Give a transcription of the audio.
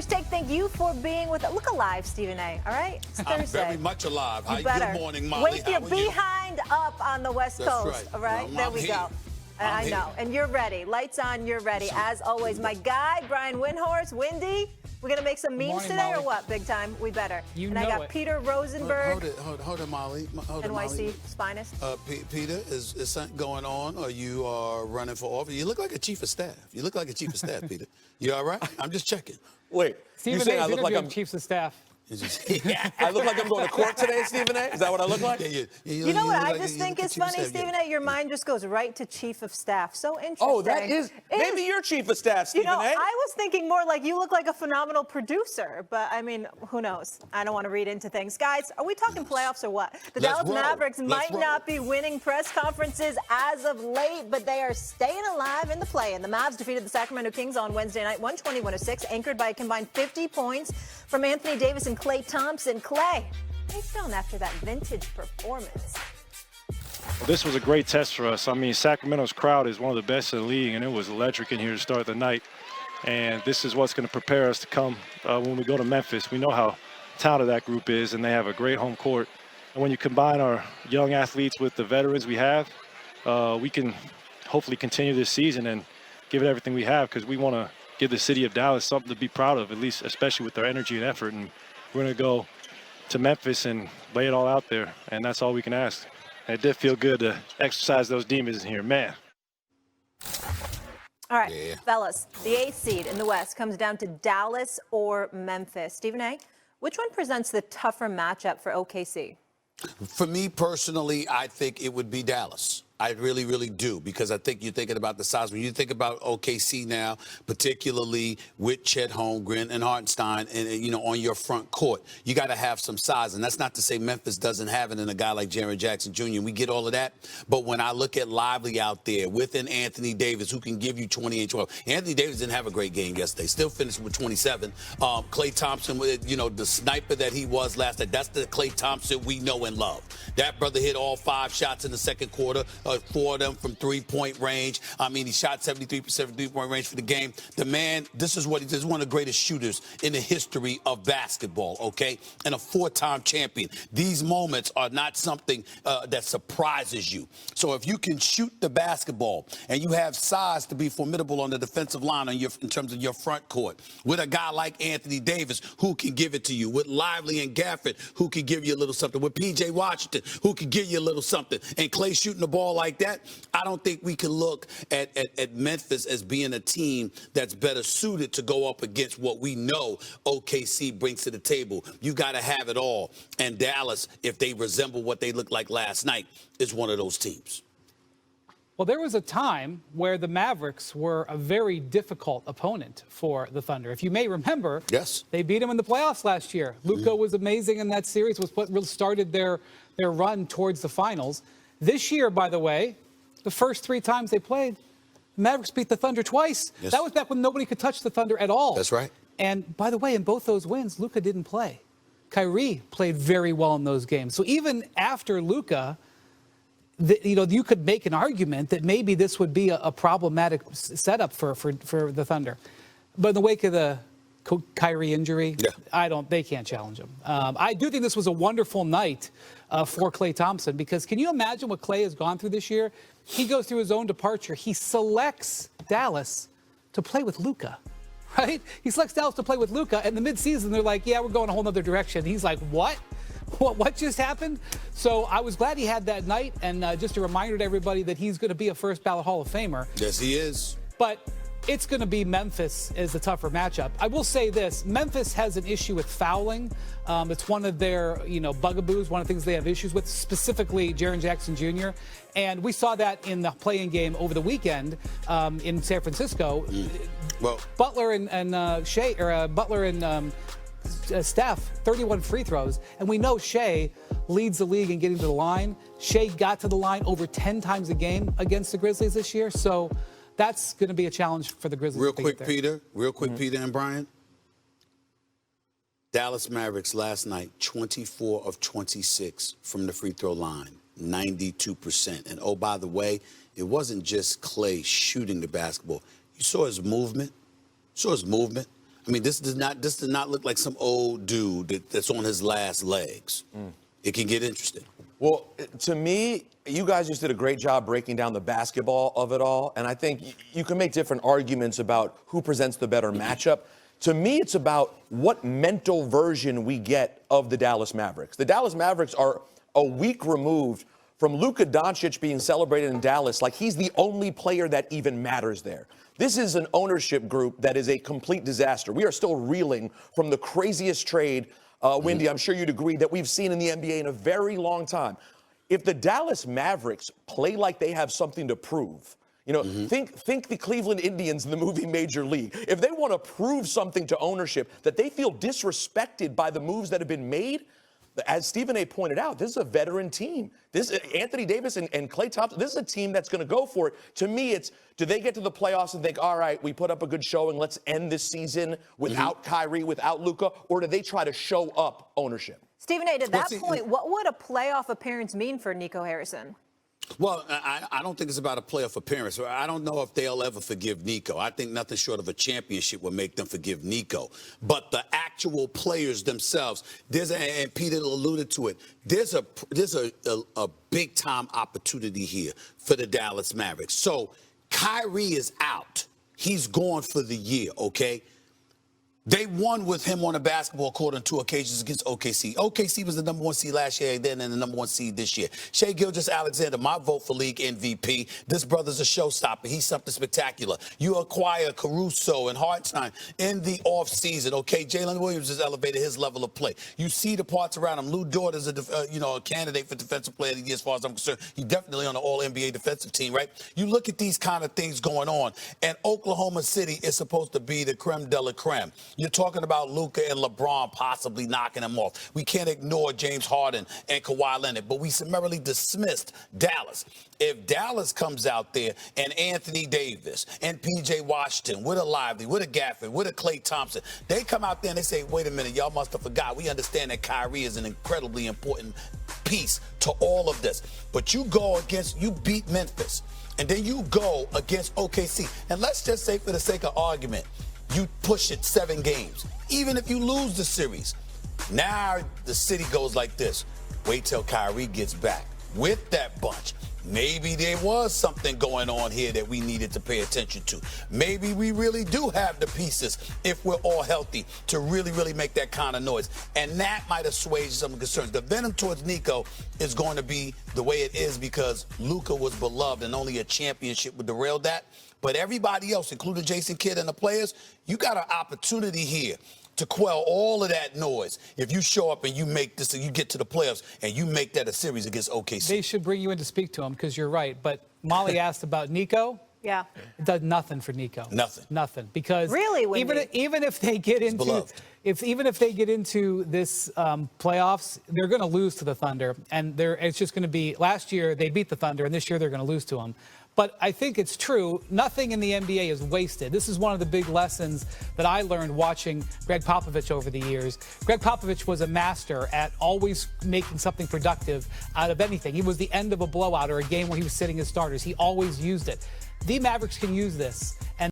First Take, thank you for being with us. Look alive, Stephen A., all right? It's Thursday. I'm very much alive. You better. Good morning, Molly. Wake your behind up on the West Coast, right. all right? Well, there I'm we here. go. I know. And you're ready. Lights on, you're ready. As always, my guy, Brian Windhorst. Windy, we're going to make some memes today, Molly. or what, big time? We better. You and know I got it. Peter Rosenberg. Hold it, Molly. Hold it, Molly. NYC's finest. Peter, is something going on, or you are running for office? You look like a chief of staff. You look like a chief of staff, Peter. You all right? I'm just checking. Wait, Stephen you saying A. I look like I'm chiefs of staff. I look like I'm going to court today, Stephen A? Is that what I look like? Yeah, You know what I just think is funny, Stephen Stephen A.? Your mind just goes right to chief of staff. So interesting. Oh, that is. Maybe you're chief of staff, Stephen You know, A. I was thinking more like you look like a phenomenal producer, but I mean, who knows? I don't want to read into things. Guys, are we talking playoffs or what? The Dallas Mavericks might not be winning press conferences as of late, but they are staying alive in the play-in. The Mavs defeated the Sacramento Kings on Wednesday night, 120-106, anchored by a combined 50 points from Anthony Davis and Klay Thompson. Klay, how you feeling after that vintage performance? Well, this was a great test for us. I mean, Sacramento's crowd is one of the best in the league, and it was electric in here to start the night. And this is what's going to prepare us to come when we go to Memphis. We know how talented that group is, and they have a great home court. And when you combine our young athletes with the veterans we have, we can hopefully continue this season and give it everything we have, because we want to give the city of Dallas something to be proud of, at least especially with their energy and effort. And we're going to go to Memphis and lay it all out there, and that's all we can ask. And it did feel good to exercise those demons in here, man. All right, fellas, the 8th seed in the West comes down to Dallas or Memphis. Stephen A., which one presents the tougher matchup for OKC? For me personally, I think it would be Dallas. I really, really do, because I think you're thinking about the size. When you think about OKC now, particularly with Chet Holmgren and Hartenstein, and you know, on your front court, you got to have some size. And that's not to say Memphis doesn't have it in a guy like Jaren Jackson Jr. We get all of that. But when I look at Lively out there with an Anthony Davis who can give you 20 and 12. Anthony Davis didn't have a great game yesterday. Still finished with 27. Klay Thompson, you know, the sniper that he was last night, that's the Klay Thompson we know and love. That brother hit all 5 shots in the second quarter. 4 of them from three-point range. I mean, he shot 73% from three-point range for the game. The man, this is what he is, one of the greatest shooters in the history of basketball, okay? And a 4-time champion. These moments are not something that surprises you. So if you can shoot the basketball and you have size to be formidable on the defensive line in terms of your front court, with a guy like Anthony Davis who can give it to you, with Lively and Gafford who can give you a little something, with P.J. Washington who can give you a little something, and Klay shooting the ball like that, I don't think we can look at Memphis as being a team that's better suited to go up against what we know OKC brings to the table. You got to have it all. And Dallas, if they resemble what they looked like last night, is one of those teams. Well, there was a time where the Mavericks were a very difficult opponent for the Thunder. If you may remember, yes, they beat them in the playoffs last year. Luka was amazing in that series, was what really started their run towards the finals. This year, by the way, the first 3 times they played, the Mavericks beat the Thunder twice. Yes. That was back when nobody could touch the Thunder at all. That's right. And by the way, in both those wins, Luka didn't play. Kyrie played very well in those games. So even after Luka, you know, you could make an argument that maybe this would be a problematic setup for the Thunder. But in the wake of the Kyrie injury, they can't challenge him. I do think this was a wonderful night for Klay Thompson, because can you imagine what Klay has gone through this year? He goes through his own departure. He selects Dallas to play with Luka, right? He selects Dallas to play with Luka, and the midseason they're like, yeah, we're going a whole other direction. He's like, what? What just happened? So I was glad he had that night, and just a reminder to everybody that he's going to be a first ballot Hall of Famer. Yes, he is. But it's going to be Memphis as the tougher matchup. I will say this: Memphis has an issue with fouling. It's one of their, bugaboos. One of the things they have issues with, specifically Jaren Jackson Jr. And we saw that in the play-in game over the weekend in San Francisco. Well, Butler and Steph, 31 free throws, and we know Shea leads the league in getting to the line. Shea got to the line over 10 times a game against the Grizzlies this year, so that's going to be a challenge for the Grizzlies. Real quick, Peter, Peter and Brian. Dallas Mavericks last night, 24 of 26 from the free throw line, 92%. And oh, by the way, it wasn't just Klay shooting the basketball. You saw his movement. I mean, this does not look like some old dude that's on his last legs. It can get interesting. Well, to me, you guys just did a great job breaking down the basketball of it all, and I think you can make different arguments about who presents the better matchup. To me, it's about what mental version we get of the Dallas Mavericks. The Dallas Mavericks are a week removed from Luka Doncic being celebrated in Dallas like he's the only player that even matters there. This is an ownership group that is a complete disaster. We are still reeling from the craziest trade, Windy, I'm sure you'd agree, that we've seen in the NBA in a very long time. If the Dallas Mavericks play like they have something to prove, you know, think the Cleveland Indians in the movie Major League. If they want to prove something to ownership that they feel disrespected by the moves that have been made, as Stephen A. pointed out, this is a veteran team. This Anthony Davis and Klay Thompson, this is a team that's going to go for it. To me, it's, do they get to the playoffs and think, all right, we put up a good showing, let's end this season without Kyrie, without Luka, or do they try to show up ownership? Stephen A., to that point, what would a playoff appearance mean for Nico Harrison? Well, I don't think it's about a playoff appearance. I don't know if they'll ever forgive Nico. I think nothing short of a championship will make them forgive Nico. But the actual players themselves, and Peter alluded to it, there's a big-time opportunity here for the Dallas Mavericks. So Kyrie is out. He's gone for the year, okay? They won with him on the basketball court on 2 occasions against OKC. OKC was the number 1 seed last year, then and the number 1 seed this year. Shai Gilgeous-Alexander, my vote for league MVP. This brother's a showstopper. He's something spectacular. You acquire Caruso and Hartenstein in the offseason, okay? Jalen Williams has elevated his level of play. You see the parts around him. Lou Dort is a candidate for Defensive Player of the Year as far as I'm concerned. He's definitely on the All-NBA defensive team, right? You look at these kind of things going on, and Oklahoma City is supposed to be the creme de la creme. You're talking about Luka and LeBron possibly knocking him off. We can't ignore James Harden and Kawhi Leonard, but we summarily dismissed Dallas. If Dallas comes out there and Anthony Davis and P.J. Washington with a Lively, with a Gafford, with a Klay Thompson, they come out there and they say, wait a minute, y'all must have forgot. We understand that Kyrie is an incredibly important piece to all of this. But you beat Memphis, and then you go against OKC. And let's just say for the sake of argument, you push it 7 games. Even if you lose the series, now the city goes like this. Wait till Kyrie gets back with that bunch. Maybe there was something going on here that we needed to pay attention to. Maybe we really do have the pieces, if we're all healthy, to really, really make that kind of noise. And that might assuage some concerns. The venom towards Nico is going to be the way it is because Luka was beloved and only a championship would derail that. But everybody else, including Jason Kidd and the players, you got an opportunity here to quell all of that noise. If you show up and you make this, and you get to the playoffs and you make that a series against OKC. They should bring you in to speak to him because you're right. But Molly asked about Nico. Yeah. It does nothing for Nico. Nothing. Because really, even if they get into this playoffs, they're going to lose to the Thunder, and it's just going to be. Last year they beat the Thunder, and this year they're going to lose to them. But I think it's true. Nothing in the NBA is wasted. This is one of the big lessons that I learned watching Greg Popovich over the years. Greg Popovich was a master at always making something productive out of anything. He was the end of a blowout or a game where he was sitting his starters. He always used it. The Mavericks can use this. And